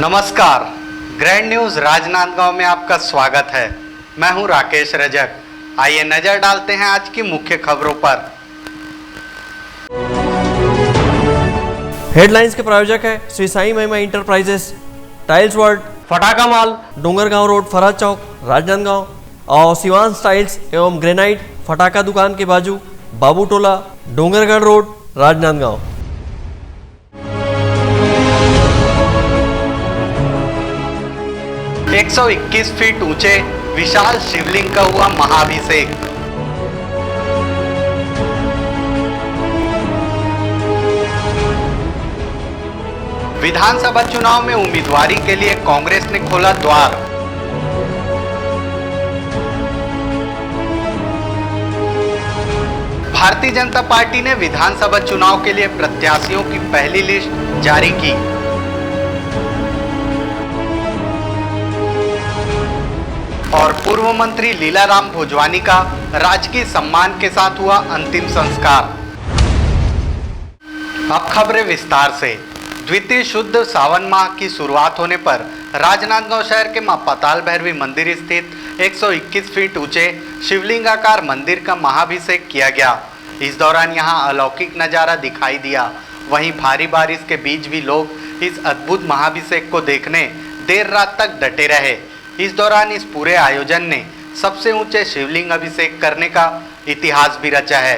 नमस्कार, grand news Rajnandgaon में आपका स्वागत है। मैं हूं राकेश रजक। आइए नजर डालते हैं आज की मुख्य खबरों पर। हेडलाइंस के प्रायोजक है श्री साई महिमा इंटरप्राइजेस, टाइल्स वर्ल्ड, फटाका मॉल, डोंगरगांव रोड, फरहद चौक, राजनांदगांव और शिवांश टाइल्स एवं ग्रेनाइट, फटाका दुकान के बाजू, बाबू टोला, डोंगरगढ़ रोड, राजनांदगांव। है 121 फीट ऊंचे विशाल शिवलिंग का हुआ महाअभिषेक। विधानसभा चुनाव में उम्मीदवारी के लिए कांग्रेस ने खोला द्वार। भारतीय जनता पार्टी ने विधानसभा चुनाव के लिए प्रत्याशियों की पहली लिस्ट जारी की। और पूर्व मंत्री लीलाराम भोजवानी का राजकीय सम्मान के साथ हुआ अंतिम संस्कार। अब खबरें विस्तार से। द्वितीय शुद्ध सावन माह की शुरुआत होने पर राजनांदगांव शहर के मां पाताल भैरवी मंदिर स्थित 121 फीट ऊंचे शिवलिंगाकार मंदिर का महाअभिषेक किया गया। इस दौरान यहां अलौकिक नजारा दिखाई दिया। वहीं भारी बारिश के बीच भी लोग इस अद्भुत महाअभिषेक को देखने देर रात तक डटे रहे। इस दौरान इस पूरे आयोजन ने सबसे ऊंचे शिवलिंग अभिषेक करने का इतिहास भी रचा है।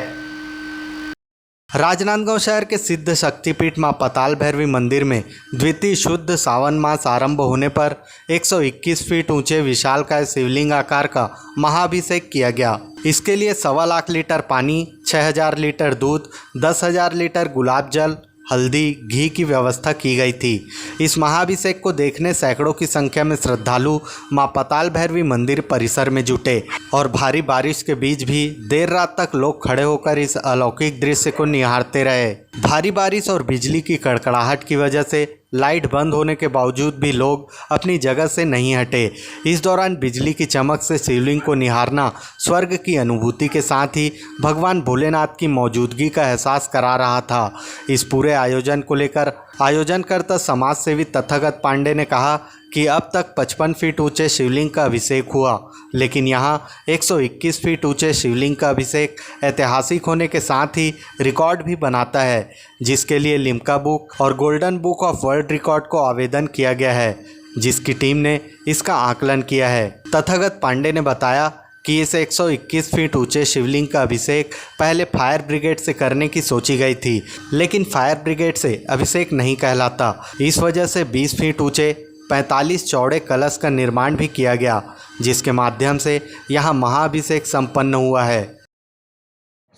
राजनांदगांव शहर के सिद्ध शक्तिपीठ मां पाताल भैरवी मंदिर में द्वितीय शुद्ध सावन मास आरंभ होने पर 121 फीट ऊंचे विशालकाय शिवलिंग आकार का महाअभिषेक किया गया। इसके लिए 1.25 लाख लीटर पानी, 6000 लीटर दूध, 10,000 लीटर गुलाब जल, हल्दी, घी की व्यवस्था की गई थी। इस महाअभिषेक को देखने सैकड़ों की संख्या में श्रद्धालु मां पाताल भैरवी मंदिर परिसर में जुटे और भारी बारिश के बीच भी देर रात तक लोग खड़े होकर इस अलौकिक दृश्य को निहारते रहे। भारी बारिश और बिजली की कड़कड़ाहट की वजह से लाइट बंद होने के बावजूद भी लोग अपनी जगह से नहीं हटे। इस दौरान बिजली की चमक से शिवलिंग को निहारना स्वर्ग की अनुभूति के साथ ही भगवान भोलेनाथ की मौजूदगी का एहसास करा रहा था। इस पूरे आयोजन को लेकर आयोजनकर्ता समाज सेवी तथागत पांडे ने कहा कि अब तक 55 फीट ऊंचे शिवलिंग का अभिषेक हुआ, लेकिन यहाँ 121 फीट ऊंचे शिवलिंग का अभिषेक ऐतिहासिक होने के साथ ही रिकॉर्ड भी बनाता है, जिसके लिए लिम्का बुक और golden book of world record को आवेदन किया गया है, जिसकी टीम ने इसका आकलन किया है। तथागत पांडे ने बताया कि इस 121 फीट ऊंचे शिवलिंग का अभिषेक पहले फायर ब्रिगेड से करने की सोची गई थी, लेकिन फायर ब्रिगेड से अभिषेक नहीं कहलाता। इस वजह से 20 फीट ऊंचे 45 चौड़े कलश का निर्माण भी किया गया, जिसके माध्यम से यहाँ महाअभिषेक संपन्न हुआ है।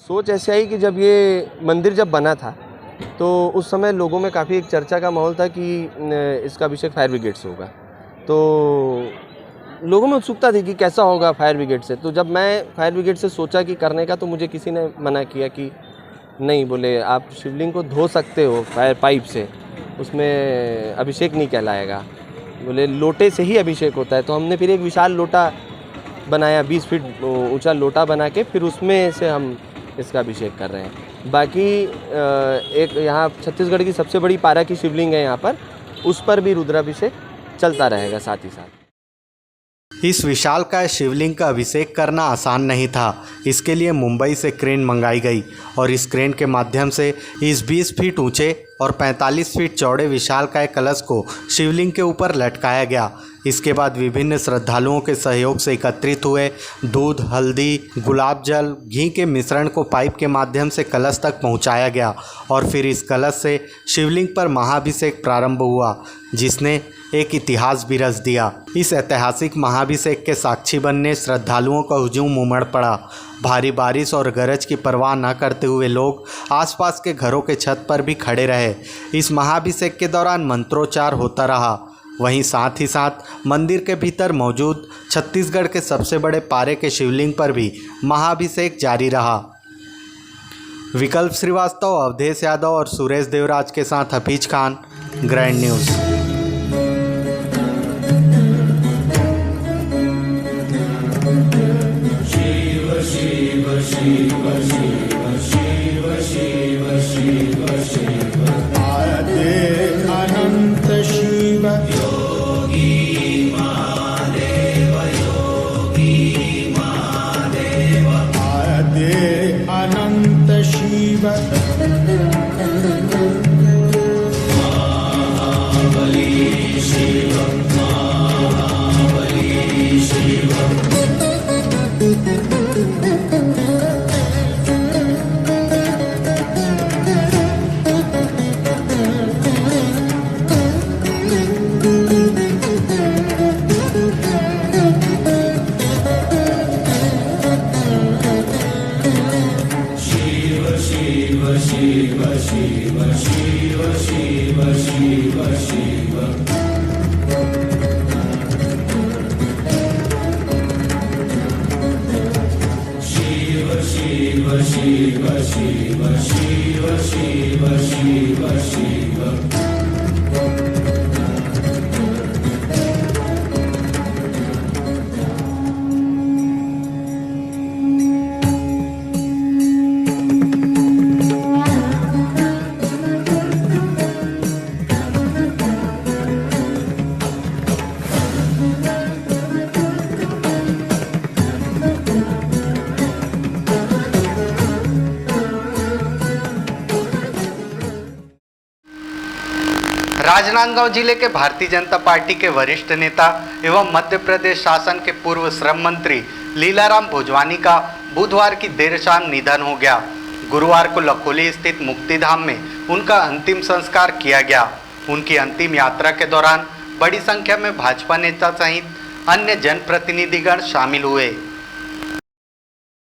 सोच ऐसी आई कि जब ये मंदिर जब बना था तो उस समय लोगों में काफ़ी एक चर्चा का माहौल था कि इसका अभिषेक फायर ब्रिगेड से होगा। तो लोगों में उत्सुकता थी कि कैसा होगा फायर ब्रिगेड से। तो जब मैं फायर ब्रिगेड से सोचा कि करने का, तो मुझे किसी ने मना किया कि नहीं, बोले आप शिवलिंग को धो सकते हो फायर पाइप से, उसमें अभिषेक नहीं कहलाएगा, बोले लोटे से ही अभिषेक होता है। तो हमने फिर एक विशाल लोटा बनाया, 20 फीट ऊंचा लोटा बना के फिर उसमें से हम इसका अभिषेक कर रहे हैं। बाकी एक यहाँ छत्तीसगढ़ की सबसे बड़ी पारा की शिवलिंग है यहाँ पर, उस पर भी रुद्राभिषेक चलता रहेगा साथ ही साथ। इस विशालकाय शिवलिंग का अभिषेक करना आसान नहीं था। इसके लिए मुंबई से क्रेन मंगाई गई और इस क्रेन के माध्यम से इस 20 फीट ऊंचे और 45 फीट चौड़े विशालकाय कलश को शिवलिंग के ऊपर लटकाया गया। इसके बाद विभिन्न श्रद्धालुओं के सहयोग से एकत्रित हुए दूध, हल्दी, गुलाब जल, घी के मिश्रण को पाइप के माध्यम से कलश तक पहुंचाया गया और फिर इस कलश से शिवलिंग पर महाअभिषेक प्रारंभ हुआ, जिसने एक इतिहास भी रच दिया। इस ऐतिहासिक महाअभिषेक के साक्षी बनने श्रद्धालुओं का हुजूम उमड़ पड़ा। भारी बारिश और गरज की परवाह न करते हुए लोग आसपास के घरों के छत पर भी खड़े रहे। इस महाअभिषेक के दौरान मंत्रोच्चार होता रहा। वहीं साथ ही साथ मंदिर के भीतर मौजूद छत्तीसगढ़ के सबसे बड़े पारे के शिवलिंग पर भी महाअभिषेक जारी रहा। विकल्प श्रीवास्तव, अवधेश यादव और सुरेश देवराज के साथ हफीज खान, ग्रैंड न्यूज़। आदे अनंत शिव राजनांदगांव जिले के भारतीय जनता पार्टी के वरिष्ठ नेता एवं मध्य प्रदेश शासन के पूर्व श्रम मंत्री लीलाराम भोजवानी का बुधवार की देर शाम निधन हो गया। गुरुवार को लखोली स्थित मुक्तिधाम में उनका अंतिम संस्कार किया गया। उनकी अंतिम यात्रा के दौरान बड़ी संख्या में भाजपा नेता सहित अन्य जनप्रतिनिधिगण शामिल हुए।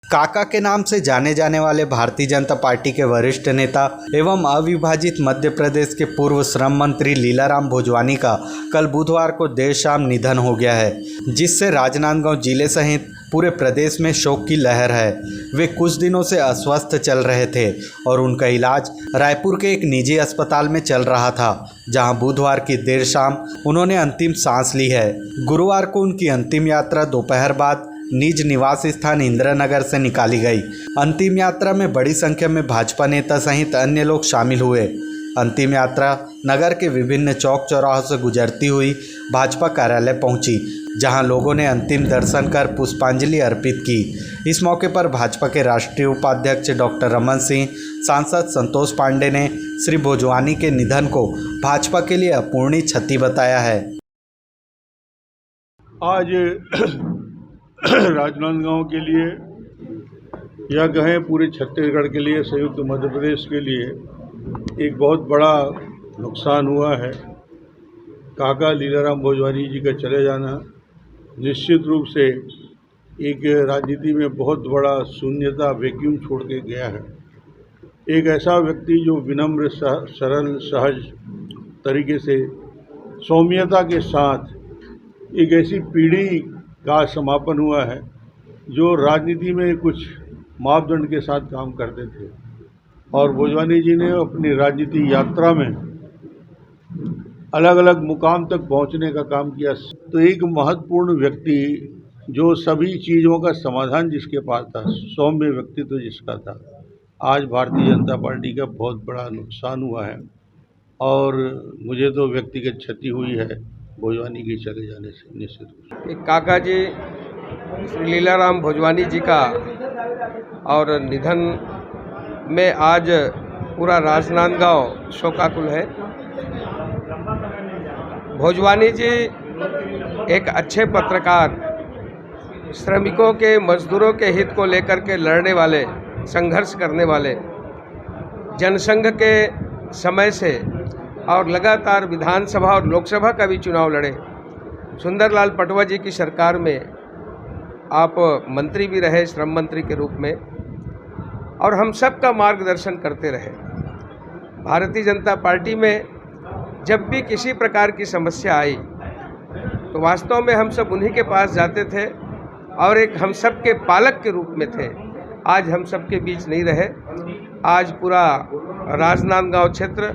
काका के नाम से जाने जाने वाले भारतीय जनता पार्टी के वरिष्ठ नेता एवं अविभाजित मध्य प्रदेश के पूर्व श्रम मंत्री लीलाराम भोजवानी का कल बुधवार को देर शाम निधन हो गया है, जिससे राजनांदगांव जिले सहित पूरे प्रदेश में शोक की लहर है। वे कुछ दिनों से अस्वस्थ चल रहे थे और उनका इलाज रायपुर के एक निजी अस्पताल में चल रहा था, जहां बुधवार की देर शाम उन्होंने अंतिम सांस ली है। गुरुवार को उनकी अंतिम यात्रा दोपहर बाद निज निवास स्थान इंदिरानगर से निकाली गई। अंतिम यात्रा में बड़ी संख्या में भाजपा नेता सहित अन्य लोग शामिल हुए। अंतिम यात्रा नगर के विभिन्न चौक चौराहों से गुजरती हुई भाजपा कार्यालय पहुंची, जहां लोगों ने अंतिम दर्शन कर पुष्पांजलि अर्पित की। इस मौके पर भाजपा के राष्ट्रीय उपाध्यक्ष डॉक्टर रमन सिंह, सांसद संतोष पांडे ने श्री भोजवानी के निधन को भाजपा के लिए अपूर्णीय क्षति बताया है। आज राजनांदगांव के लिए या कहें पूरे छत्तीसगढ़ के लिए, संयुक्त मध्य प्रदेश के लिए एक बहुत बड़ा नुकसान हुआ है। काका लीलाराम भोजवानी जी का चले जाना निश्चित रूप से एक राजनीति में बहुत बड़ा शून्यता, वैक्यूम छोड़ के गया है। एक ऐसा व्यक्ति जो विनम्र, सरल, सहज तरीके से सौम्यता के साथ एक ऐसी पीढ़ी का समापन हुआ है जो राजनीति में कुछ मापदंड के साथ काम करते थे, और भोजवानी जी ने अपनी राजनीति यात्रा में अलग अलग मुकाम तक पहुंचने का काम किया। तो एक महत्वपूर्ण व्यक्ति जो सभी चीज़ों का समाधान जिसके पास था, सौम्य व्यक्तित्व जिसका था, आज भारतीय जनता पार्टी का बहुत बड़ा नुकसान हुआ है। और मुझे तो व्यक्तिगत क्षति हुई है भोजवानी के चले जाने से निश्चित रूप से। काका जी श्री लीलाराम भोजवानी जी का और निधन में आज पूरा राजनांदगांव शोकाकुल है। भोजवानी जी एक अच्छे पत्रकार, श्रमिकों के, मजदूरों के हित को लेकर के लड़ने वाले, संघर्ष करने वाले, जनसंघ के समय से और लगातार विधानसभा और लोकसभा का भी चुनाव लड़े। सुंदरलाल पटवा जी की सरकार में आप मंत्री भी रहे, श्रम मंत्री के रूप में, और हम सब का मार्गदर्शन करते रहे। भारतीय जनता पार्टी में जब भी किसी प्रकार की समस्या आई तो वास्तव में हम सब उन्हीं के पास जाते थे और एक हम सब के पालक के रूप में थे। आज हम सब के बीच नहीं रहे। आज पूरा राजनांदगांव क्षेत्र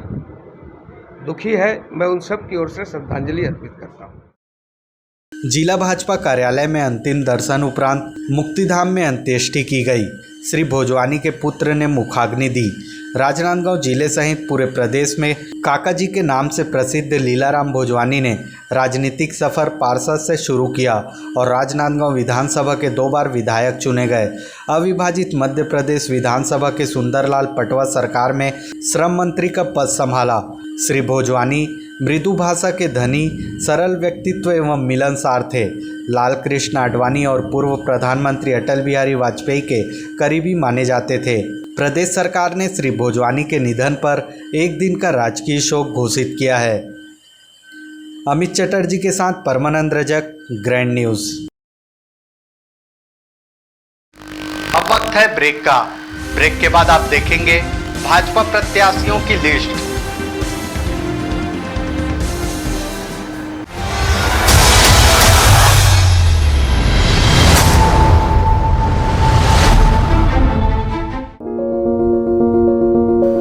दुखी है। मैं उन सब की ओर से श्रद्धांजलि अर्पित करता हूँ। जिला भाजपा कार्यालय में अंतिम दर्शन उपरांत मुक्तिधाम में अंत्येष्टि की गई। श्री भोजवानी के पुत्र ने मुखाग्नि दी। राजनांदगांव जिले सहित पूरे प्रदेश में काका जी के नाम से प्रसिद्ध लीलाराम भोजवानी ने राजनीतिक सफर पार्षद से शुरू किया और राजनांदगांव विधानसभा के 2 बार विधायक चुने गए। अविभाजित मध्य प्रदेश विधानसभा के सुंदरलाल पटवा सरकार में श्रम मंत्री का पद संभाला। श्री भोजवानी मृदु भाषा के धनी, सरल व्यक्तित्व एवं मिलनसार थे। लाल कृष्ण आडवाणी और पूर्व प्रधानमंत्री अटल बिहारी वाजपेयी के करीबी माने जाते थे। प्रदेश सरकार ने श्री भोजवानी के निधन पर 1 दिन का राजकीय शोक घोषित किया है। अमित चटर्जी के साथ परमानंद रजक, ग्रैंड न्यूज़। अब वक्त है ब्रेक का। ब्रेक के बाद आप देखेंगे भाजपा प्रत्याशियों की लिस्ट।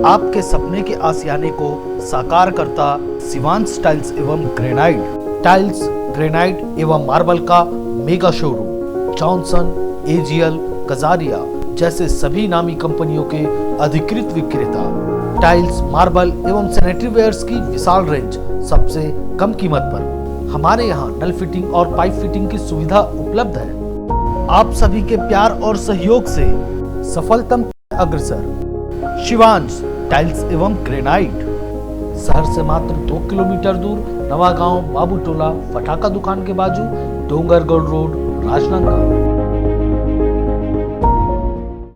आपके सपने के आशियाने को साकार करता शिवांश टाइल्स एवं ग्रेनाइट। टाइल्स, ग्रेनाइट एवं मार्बल का mega showroom. Johnson, AGL, Kajaria जैसे सभी नामी कंपनियों के अधिकृत विक्रेता। टाइल्स, मार्बल एवं सैनिटरी वेयर्स की विशाल रेंज सबसे कम कीमत पर। हमारे यहाँ नल फिटिंग और पाइप फिटिंग की सुविधा उपलब्ध है। आप सभी के प्यार और सहयोग से सफलतम अग्रसर शिवांश टाइल्स एवं ग्रेनाइट। शहर से मात्र 2 किलोमीटर दूर, नवागांव बाबूटोला फटाका दुकान के बाजू, डोंगरगढ़ रोड, राजनांदगांव।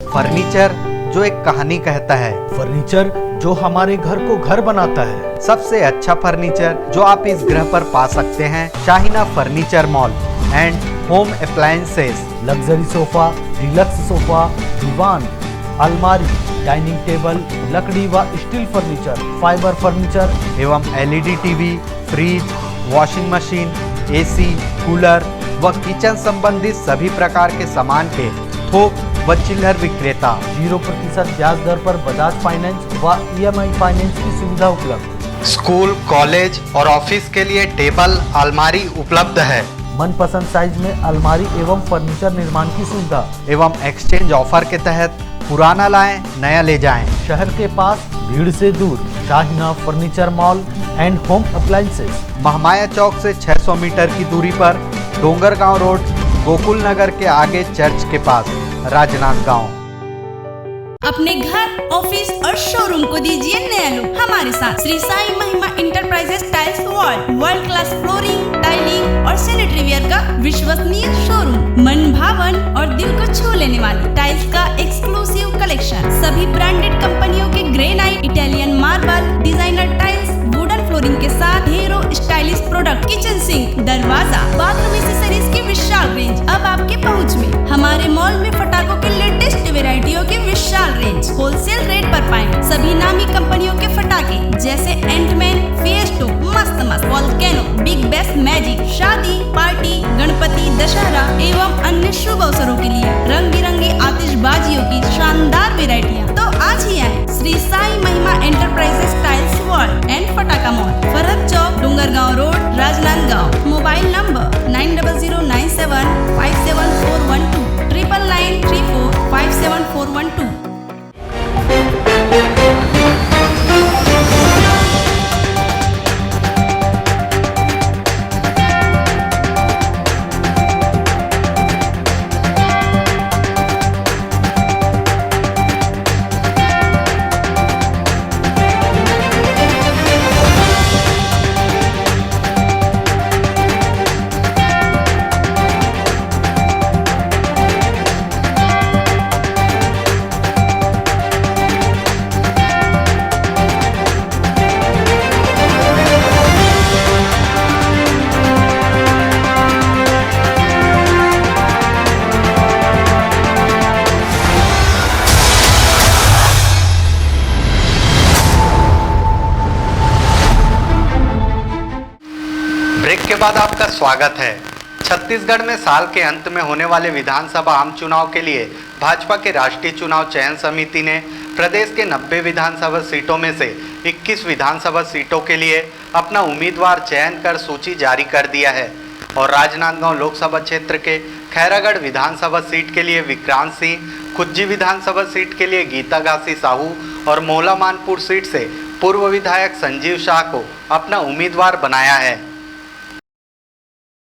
फर्नीचर जो एक कहानी कहता है। फर्नीचर जो हमारे घर को घर बनाता है। सबसे अच्छा फर्नीचर जो आप इस ग्रह पर पा सकते हैं, Shaheena furniture mall and home appliances. Luxury sofa, deluxe sofa, दीवान, अलमारी, डाइनिंग टेबल, लकड़ी व स्टील फर्नीचर, फाइबर फर्नीचर एवं LED TV, fridge, washing machine, AC, cooler व किचन संबंधित सभी प्रकार के सामान के थोक व चिल्लर विक्रेता। 0% ब्याज दर पर बजाज फाइनेंस व EMI फाइनेंस की सुविधा उपलब्ध। स्कूल, कॉलेज और ऑफिस के लिए टेबल, अलमारी उपलब्ध है। मनपसंद साइज में अलमारी एवं फर्नीचर निर्माण की सुविधा एवं एक्सचेंज ऑफर के तहत पुराना लाएं, नया ले जाएं। शहर के पास, भीड़ से दूर, Shaheena furniture mall and home appliances. Mahamaya Chowk से 600 मीटर की दूरी पर, डोंगरगांव रोड, गोकुल नगर के आगे चर्च के पास, राजनांदगांव। अपने घर, ऑफिस और शोरूम को दीजिए नया लुक हमारे साथ। श्री साई महिमा enterprises tiles world class flooring, tiling और सैनिटरी वेयर का विश्वसनीय शोरूम। मन भावन और दिल को छू लेने वाली टाइल्स का एक्सक्लूसिव कलेक्शन। सभी ब्रांडेड कंपनियों के granite, Italian marble, designer tiles, wooden flooring के साथ ढेरों स्टाइलिश प्रोडक्ट, किचन सिंक, दरवाजा, बाथरूम एक्सेसरीज की विशाल रेंज अब आपके पहुंच में। हमारे मॉल में फटाकों की लेटेस्ट वेराइटियों की विशाल रेंज होलसेल रेट पर पाएं। सभी नामी कंपनियों के फटाके जैसे एंटमैन, फिएस्टो, मस्त, वोल्केनो, बिग बेस्ट, मैजिक, शादी, पार्टी, गणपति, दशहरा एवं अन्य शुभ अवसरों के लिए रंग बिरंगी आतिशबाजियों की शानदार वेराइटियाँ। तो आज ही आए Shri Sai Mahima enterprises tiles world and Fataka mall, Farhat Chowk, Dongargaon road, Rajnandgaon. Mobile number 9009757412 9934574412। Break के बाद आपका स्वागत है। छत्तीसगढ़ में साल के अंत में होने वाले विधानसभा आम चुनाव के लिए भाजपा के राष्ट्रीय चुनाव चयन समिति ने प्रदेश के 90 विधानसभा सीटों में से 21 विधानसभा सीटों के लिए अपना उम्मीदवार चयन कर सूची जारी कर दिया है और राजनांदगांव लोकसभा क्षेत्र के खैरागढ़ विधानसभा सीट के लिए विक्रांत सिंह, खुज्जी विधानसभा सीट के लिए गीता घासी साहू और मोहला मानपुर सीट से पूर्व विधायक संजीव शाह को अपना उम्मीदवार बनाया है।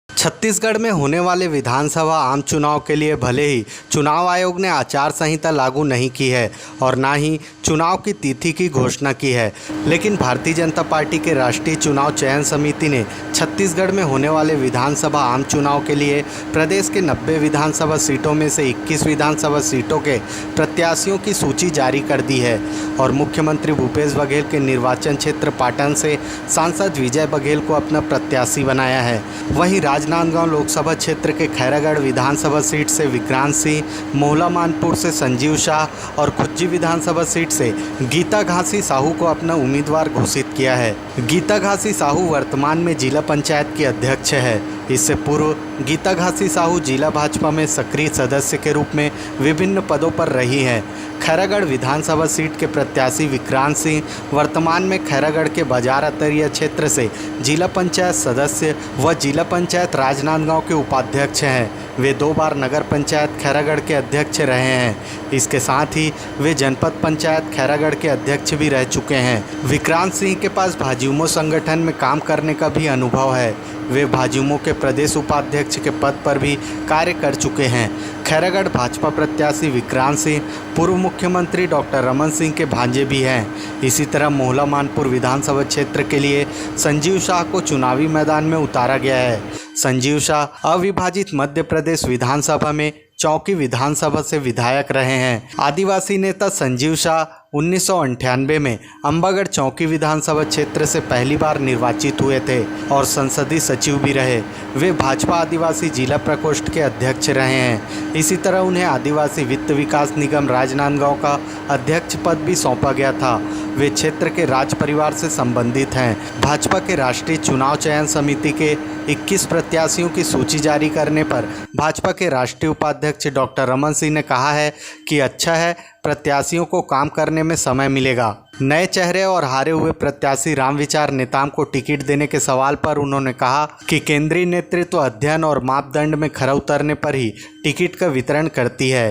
छत्तीसगढ़ में होने वाले विधानसभा आम चुनाव के लिए भले ही चुनाव आयोग ने आचार संहिता लागू नहीं की है और ना ही चुनाव की तिथि की घोषणा की है, लेकिन भारतीय जनता पार्टी के राष्ट्रीय चुनाव चयन समिति ने छत्तीसगढ़ में होने वाले विधानसभा आम चुनाव के लिए प्रदेश के 90 विधानसभा सीटों में से 21 विधानसभा सीटों के प्रत्याशियों की सूची जारी कर दी है और मुख्यमंत्री भूपेश बघेल के निर्वाचन क्षेत्र पाटन से सांसद विजय बघेल को अपना प्रत्याशी बनाया है। वहीं राजनांदगांव लोकसभा क्षेत्र के खैरागढ़ विधानसभा सीट से विक्रांत सिंह, मोहला मानपुर से संजीव शाह और खुज्जी विधानसभा सीट से गीता घासी साहू को अपना उम्मीदवार घोषित किया है। गीता घासी साहू वर्तमान में जिला पंचायत की अध्यक्ष है। इससे पूर्व गीता घासी साहू जिला भाजपा में सक्रिय सदस्य के रूप में विभिन्न पदों पर रही हैं। खैरागढ़ विधानसभा सीट के प्रत्याशी विक्रांत सिंह वर्तमान में खैरागढ़ के बाजार अतरिया क्षेत्र से जिला पंचायत सदस्य व जिला पंचायत राजनांदगांव के उपाध्यक्ष हैं। वे 2 बार नगर पंचायत खैरागढ़ के अध्यक्ष रहे हैं। इसके साथ ही वे जनपद पंचायत खैरागढ़ के अध्यक्ष भी रह चुके हैं। विक्रांत सिंह के पास भाजयुमो संगठन में काम करने का भी अनुभव है। वे भाजयुमो के प्रदेश उपाध्यक्ष के पद पर भी कार्य कर चुके हैं। खैरागढ़ भाजपा प्रत्याशी विक्रांत सिंह पूर्व मुख्यमंत्री डॉक्टर रमन सिंह के भांजे भी हैं। इसी तरह मोहला मानपुर विधानसभा क्षेत्र के लिए संजीव शाह को चुनावी मैदान में उतारा गया है। संजीव शाह अविभाजित मध्य प्रदेश विधानसभा में चौकी विधानसभा से विधायक रहे हैं। आदिवासी नेता संजीव शाह 1998 में अंबागढ़ चौकी विधानसभा क्षेत्र से पहली बार निर्वाचित हुए थे और संसदीय सचिव भी रहे। वे भाजपा आदिवासी जिला प्रकोष्ठ के अध्यक्ष रहे हैं। इसी तरह उन्हें आदिवासी वित्त विकास निगम राजनांदगांव का अध्यक्ष पद भी सौंपा गया था। वे क्षेत्र के राज परिवार से संबंधित हैं। भाजपा के राष्ट्रीय चुनाव चयन समिति के 21 प्रत्याशियों की सूची जारी करने पर भाजपा के राष्ट्रीय उपाध्यक्ष डॉक्टर रमन सिंह ने कहा है कि अच्छा है, प्रत्याशियों को काम करने में समय मिलेगा। नए चेहरे और हारे हुए प्रत्याशी रामविचार नेताम को टिकट देने के सवाल पर उन्होंने कहा कि केंद्रीय नेतृत्व अध्ययन और मापदंड में खरा उतरने पर ही टिकट का वितरण करती है।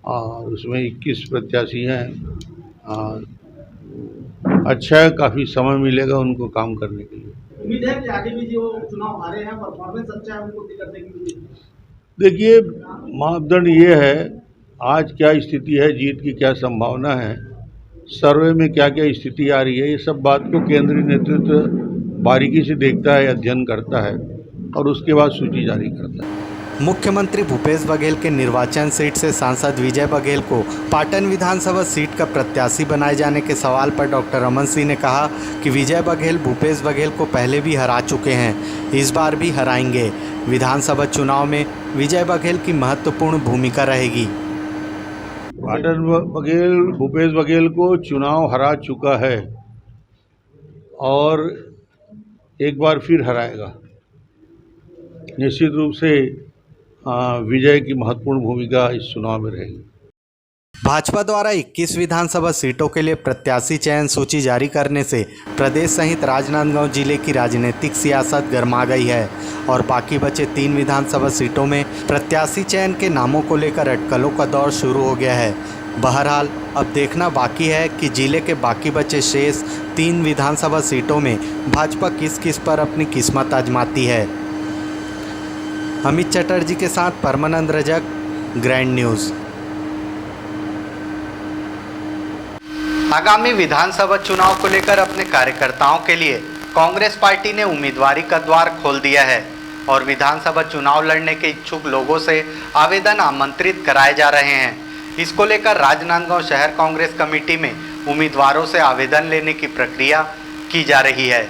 और उसमें 21 प्रत्याशी हैं। अच्छा है, काफ़ी समय मिलेगा उनको काम करने के लिए। उम्मीद है कि आगे भी जो चुनाव हारे हैं परफॉर्मेंस अच्छा है, उनको टिकट देने की। देखिए, मापदंड ये है, आज क्या स्थिति है, जीत की क्या संभावना है, सर्वे में क्या क्या स्थिति आ रही है, ये सब बात को केंद्रीय नेतृत्व बारीकी से देखता है, अध्ययन करता है और उसके बाद सूची जारी करता है। मुख्यमंत्री भूपेश बघेल के निर्वाचन सीट से सांसद विजय बघेल को पाटन विधानसभा सीट का प्रत्याशी बनाए जाने के सवाल पर डॉक्टर रमन सिंह ने कहा कि विजय बघेल भूपेश बघेल को पहले भी हरा चुके हैं, इस बार भी हराएंगे। विधानसभा चुनाव में विजय बघेल की महत्वपूर्ण भूमिका रहेगी। पाटन बघेल भूपेश बघेल को चुनाव हरा चुका है और एक बार फिर हराएगा। निश्चित रूप से विजय की महत्वपूर्ण भूमिका इस चुनाव में रहेगी। भाजपा द्वारा 21 विधानसभा सीटों के लिए प्रत्याशी चयन सूची जारी करने से प्रदेश सहित राजनांदगांव जिले की राजनीतिक सियासत गर्मा गई है और बाकी बचे 3 विधानसभा सीटों में प्रत्याशी चयन के नामों को लेकर अटकलों का दौर शुरू हो गया है। बहरहाल अब देखना बाकी है कि जिले के बाकी बचे शेष 3 विधानसभा सीटों में भाजपा किस किस पर अपनी किस्मत आजमाती है। अमित चटर्जी के साथ परमानंद रजक, ग्रैंड न्यूज़। आगामी विधानसभा चुनाव को लेकर अपने कार्यकर्ताओं के लिए कांग्रेस पार्टी ने उम्मीदवारी का द्वार खोल दिया है और विधानसभा चुनाव लड़ने के इच्छुक लोगों से आवेदन आमंत्रित कराए जा रहे हैं। इसको लेकर राजनांदगांव शहर कांग्रेस कमेटी में उम्मीदवारों से आवेदन लेने की प्रक्रिया की जा रही है।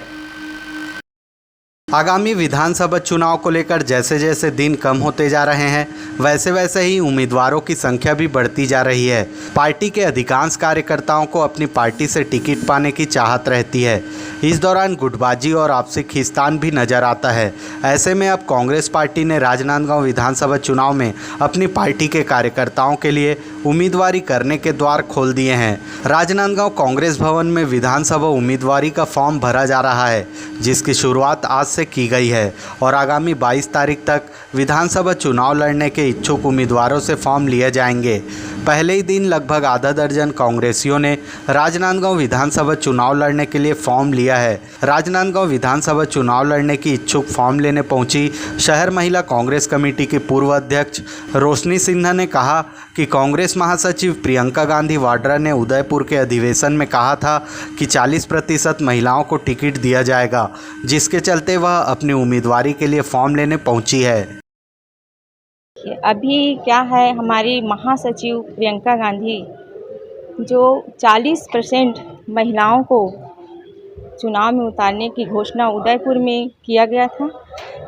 आगामी विधानसभा चुनाव को लेकर जैसे जैसे दिन कम होते जा रहे हैं वैसे वैसे ही उम्मीदवारों की संख्या भी बढ़ती जा रही है। पार्टी के अधिकांश कार्यकर्ताओं को अपनी पार्टी से टिकट पाने की चाहत रहती है। इस दौरान गुटबाजी और आपसी खींचतान भी नजर आता है। ऐसे में अब कांग्रेस पार्टी ने राजनांदगांव विधानसभा चुनाव में अपनी पार्टी के कार्यकर्ताओं के लिए उम्मीदवारी करने के द्वार खोल दिए हैं। राजनांदगांव कांग्रेस भवन में विधानसभा उम्मीदवारी का फॉर्म भरा जा रहा है, जिसकी शुरुआत आज से से की गई है और आगामी 22 तारीख तक विधानसभा चुनाव लड़ने के इच्छुक उम्मीदवारों से फॉर्म लिए जाएंगे। पहले ही दिन लगभग आधा दर्जन कांग्रेसियों ने राजनांदगांव विधानसभा चुनाव लड़ने के लिए फॉर्म लिया है। राजनांदगांव विधानसभा चुनाव लड़ने की इच्छुक फॉर्म लेने पहुंची शहर महिला कांग्रेस कमेटी की पूर्व अध्यक्ष रोशनी सिन्हा ने कहा कि कांग्रेस महासचिव प्रियंका गांधी वाड्रा ने उदयपुर के अधिवेशन में कहा था कि 40% महिलाओं को टिकट दिया जाएगा, जिसके चलते वह अपनी उम्मीदवारी के लिए फॉर्म लेने पहुंची है। अभी क्या है, हमारी महासचिव प्रियंका गांधी जो 40% महिलाओं को चुनाव में उतारने की घोषणा उदयपुर में किया गया था,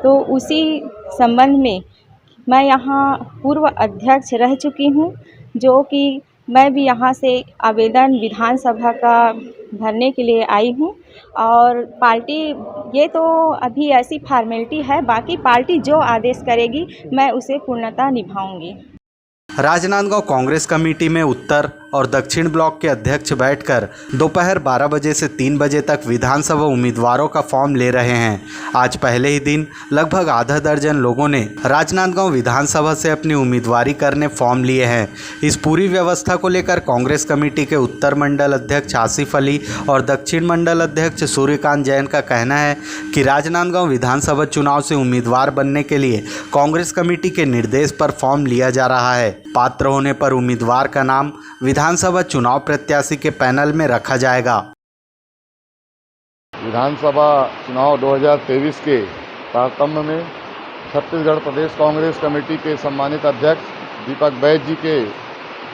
तो उसी संबंध में मैं यहाँ पूर्व अध्यक्ष रह चुकी हूँ, जो कि मैं भी यहाँ से आवेदन विधानसभा का भरने के लिए आई हूँ। और पार्टी ये तो अभी ऐसी फॉर्मेलिटी है, बाकी पार्टी जो आदेश करेगी मैं उसे पूर्णतः निभाऊंगी। राजनांदगांव कांग्रेस कमेटी में उत्तर और दक्षिण ब्लॉक के अध्यक्ष बैठकर दोपहर 12 बजे से 3 बजे तक विधानसभा उम्मीदवारों का फॉर्म ले रहे हैं। आज पहले ही दिन लगभग आधा दर्जन लोगों ने राजनांदगांव विधानसभा से अपनी उम्मीदवारी करने फॉर्म लिए हैं। इस पूरी व्यवस्था को लेकर कांग्रेस कमेटी के उत्तर मंडल अध्यक्ष आसिफ अली और दक्षिण मंडल अध्यक्ष सूर्यकांत जैन का कहना है कि राजनांदगांव विधानसभा चुनाव से उम्मीदवार बनने के लिए कांग्रेस कमेटी के निर्देश पर फॉर्म लिया जा रहा है। पात्र होने पर उम्मीदवार का नाम विधानसभा चुनाव प्रत्याशी के पैनल में रखा जाएगा। विधानसभा चुनाव 2023 के तारतम्य में छत्तीसगढ़ प्रदेश कांग्रेस कमेटी के सम्मानित अध्यक्ष दीपक बैद जी के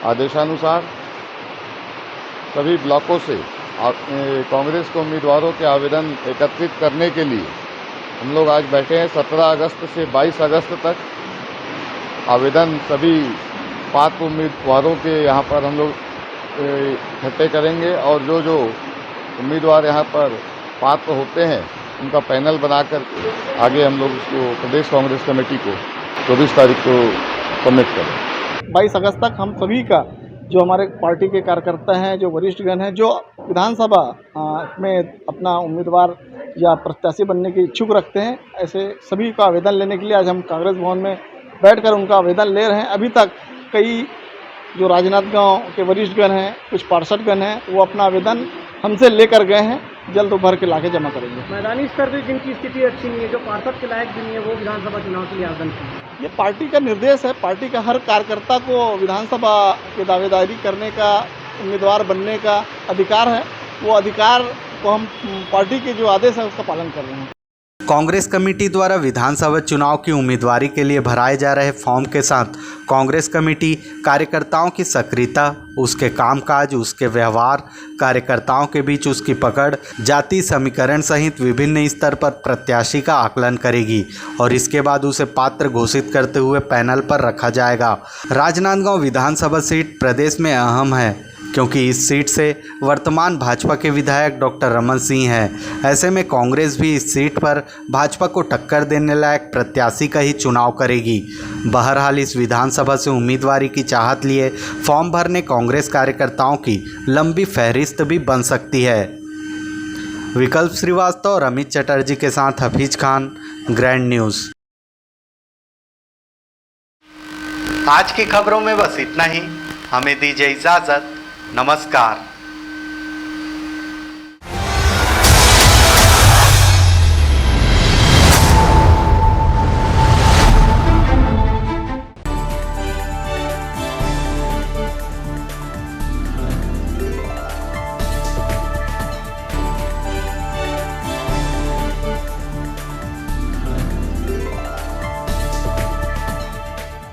आदेशानुसार सभी ब्लॉकों से कांग्रेस के उम्मीदवारों के आवेदन एकत्रित करने के लिए हम लोग आज बैठे हैं। 17 अगस्त से 22 अगस्त तक आवेदन सभी पात्र उम्मीदवारों के यहाँ पर हम लोग इकट्ठे करेंगे और जो जो उम्मीदवार यहाँ पर पात्र होते हैं उनका पैनल बनाकर आगे हम लोग उसको प्रदेश कांग्रेस कमेटी को 24 तारीख को सबमिट करें। 22 अगस्त तक हम सभी का जो हमारे पार्टी के कार्यकर्ता हैं, जो वरिष्ठगण हैं, जो विधानसभा में अपना उम्मीदवार या प्रत्याशी बनने के इच्छुक रखते हैं, ऐसे सभी का आवेदन लेने के लिए आज हम कांग्रेस भवन में बैठकर उनका आवेदन ले रहे हैं। अभी तक कई जो राजनांदगांव के वरिष्ठगण हैं, कुछ पार्षदगण हैं, वो अपना आवेदन हमसे लेकर गए हैं, जल्द भर के लाके जमा करेंगे। मैदानी स्तर पर जिनकी स्थिति अच्छी नहीं है, जो पार्षद के लायक भी नहीं है, वो विधानसभा चुनाव के लिए आवेदन करें। ये पार्टी का निर्देश है। पार्टी का हर कार्यकर्ता को विधानसभा की दावेदारी करने का, उम्मीदवार बनने का अधिकार है। वो अधिकार को हम पार्टी के जो आदेश है उसका पालन कर रहे हैं। कांग्रेस कमेटी द्वारा विधानसभा चुनाव की उम्मीदवारी के लिए भराए जा रहे फॉर्म के साथ कांग्रेस कमेटी कार्यकर्ताओं की सक्रियता, उसके कामकाज, उसके व्यवहार, कार्यकर्ताओं के बीच उसकी पकड़, जाति समीकरण सहित विभिन्न स्तर पर प्रत्याशी का आकलन करेगी और इसके बाद उसे पात्र घोषित करते हुए पैनल पर रखा जाएगा। राजनांदगांव विधानसभा सीट प्रदेश में अहम है क्योंकि इस सीट से वर्तमान भाजपा के विधायक डॉक्टर रमन सिंह हैं। ऐसे में कांग्रेस भी इस सीट पर भाजपा को टक्कर देने लायक प्रत्याशी का ही चुनाव करेगी। बहरहाल इस विधानसभा से उम्मीदवारी की चाहत लिए फॉर्म भरने कांग्रेस कार्यकर्ताओं की लंबी फहरिस्त भी बन सकती है। विकल्प श्रीवास्तव और अमित चटर्जी के साथ हफीज खान, ग्रैंड न्यूज़। आज की खबरों में बस इतना ही। हमें दीजिए इजाज़त। नमस्कार।